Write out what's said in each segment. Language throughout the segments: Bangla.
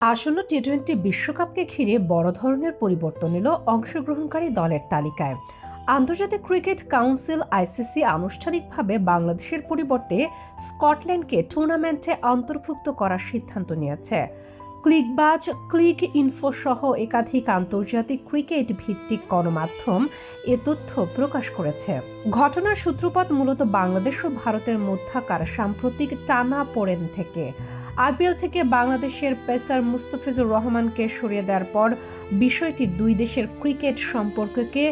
আসন্ন টি-20 বিশ্বকাপকে ঘিরে বড় ধরনের পরিবর্তন এলো অংশগ্রহণকারী দলের তালিকায়। আন্তর্জাতিক ক্রিকেট কাউন্সিল আইসিসি আনুষ্ঠানিকভাবে বাংলাদেশের পরিবর্তে স্কটল্যান্ডকে টুর্নামেন্টে অন্তর্ভুক্ত করার সিদ্ধান্ত নিয়েছে। ক্লিকবাজ, ক্লিক ইনফো সহ একাধিক আন্তর্জাতিক ক্রিকেট ভিত্তিক গণমাধ্যম এ তথ্য প্রকাশ করেছে। ঘটনার সূত্রপাত মূলত বাংলাদেশ ও ভারতের মধ্যকার সাম্প্রতিক টানাপোড়েন থেকে। আইপিএল থেকে বাংলাদেশের পেসার মুস্তাফিজুর রহমানকে সরিয়ে দেওয়ার পর বিষয়টি দুই দেশের ক্রিকেট সম্পর্ককে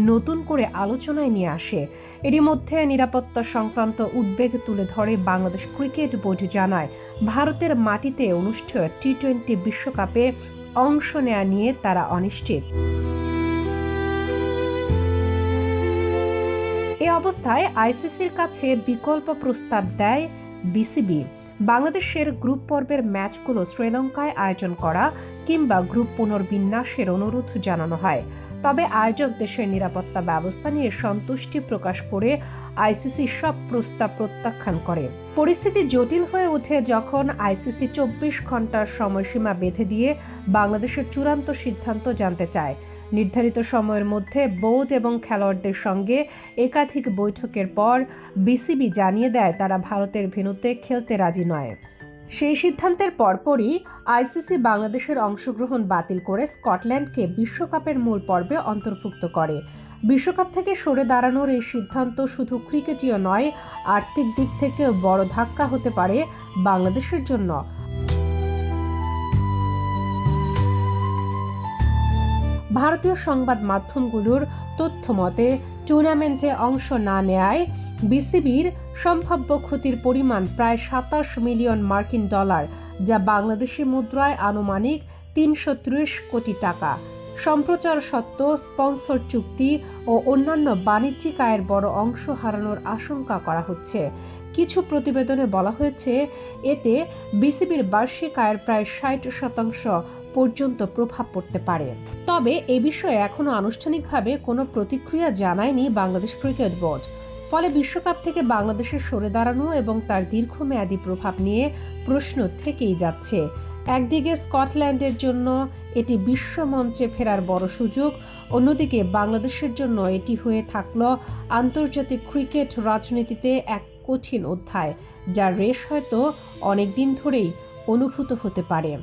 নতুন করে আলোচনায় নিয়ে আসে। এরই মধ্যে নিরাপত্তা সংক্রান্ত উদ্বেগ তুলে ধরে বাংলাদেশ ক্রিকেট বোর্ড জানায়, ভারতের মাটিতে অনুষ্ঠেয় টি-20 বিশ্বকাপে অংশ নেওয়া নিয়ে তারা অনিশ্চিত। এ অবস্থায় আইসিসির কাছে বিকল্প প্রস্তাব দেয় বিসিবি। বাংলাদেশের গ্রুপ পর্বের ম্যাচগুলো শ্রীলঙ্কায় আয়োজন করা কিংবা গ্রুপ পুনর্বিন্যাসের অনুরোধ জানানো হয়। তবে আয়োজক দেশের নিরাপত্তা ব্যবস্থা নিয়ে সন্তুষ্টি প্রকাশ করে আইসিসি সব প্রস্তাব প্রত্যাখ্যান করে। পরিস্থিতি জটিল হয়ে ওঠে যখন আইসিসি 24 ঘন্টার সময়সীমা বেঁধে দিয়ে বাংলাদেশের চূড়ান্ত সিদ্ধান্ত জানতে চায়। নির্ধারিত সময়ের মধ্যে বোর্ড এবং খেলোয়াড়দের সঙ্গে একাধিক বৈঠকের পর বিসিবি জানিয়ে দেয় তারা ভারতের ভেন্যুতে খেলতে রাজি নয়। সেই সিদ্ধান্তের পরপরই আইসিসি বাংলাদেশের অংশগ্রহণ বাতিল করে স্কটল্যান্ডকে বিশ্বকাপের মূল পর্বে অন্তর্ভুক্ত করে। বিশ্বকাপ থেকে সরে দাঁড়ানোর এই সিদ্ধান্ত শুধু ক্রিকেটীয় নয়, আর্থিক দিক থেকেও বড় ধাক্কা হতে পারে বাংলাদেশের জন্য। ভারতীয় সংবাদ মাধ্যমগুলোর তথ্য মতে, টুর্নামেন্টে অংশ না নেয়ায় বিসিবির সম্ভাব্য ক্ষতির পরিমাণ প্রায় 27 মিলিয়ন মার্কিন ডলার, যা বাংলাদেশি মুদ্রায় আনুমানিক 330 কোটি টাকা। সম্প্রচার সত্ত্ব, স্পন্সর চুক্তি ও অন্যান্য বাণিজ্যিক আয়ের বড় অংশ হারানোর আশঙ্কা করা হচ্ছে। কিছু প্রতিবেদনে বলা হয়েছে, এতে বিসিবির বার্ষিক আয়ের প্রায় 60% পর্যন্ত প্রভাব পড়তে পারে। তবে এ বিষয়ে এখনও আনুষ্ঠানিকভাবে কোনো প্রতিক্রিয়া জানায়নি বাংলাদেশ ক্রিকেট বোর্ড। ফলে বিশ্বকাপ থেকে বাংলাদেশের সরে দাঁড়ানো এবং তার দীর্ঘমেয়াদী প্রভাব নিয়ে প্রশ্ন থেকেই যাচ্ছে। একদিকে স্কটল্যান্ডের জন্য এটি বিশ্বমঞ্চে ফেরার বড় সুযোগ, অন্যদিকে বাংলাদেশের জন্য এটি হয়ে থাকল আন্তর্জাতিক ক্রিকেট রাজনীতিতে এক কঠিন অধ্যায়, যার রেশ হয়তো অনেকদিন ধরেই অনুভূত হতে পারে।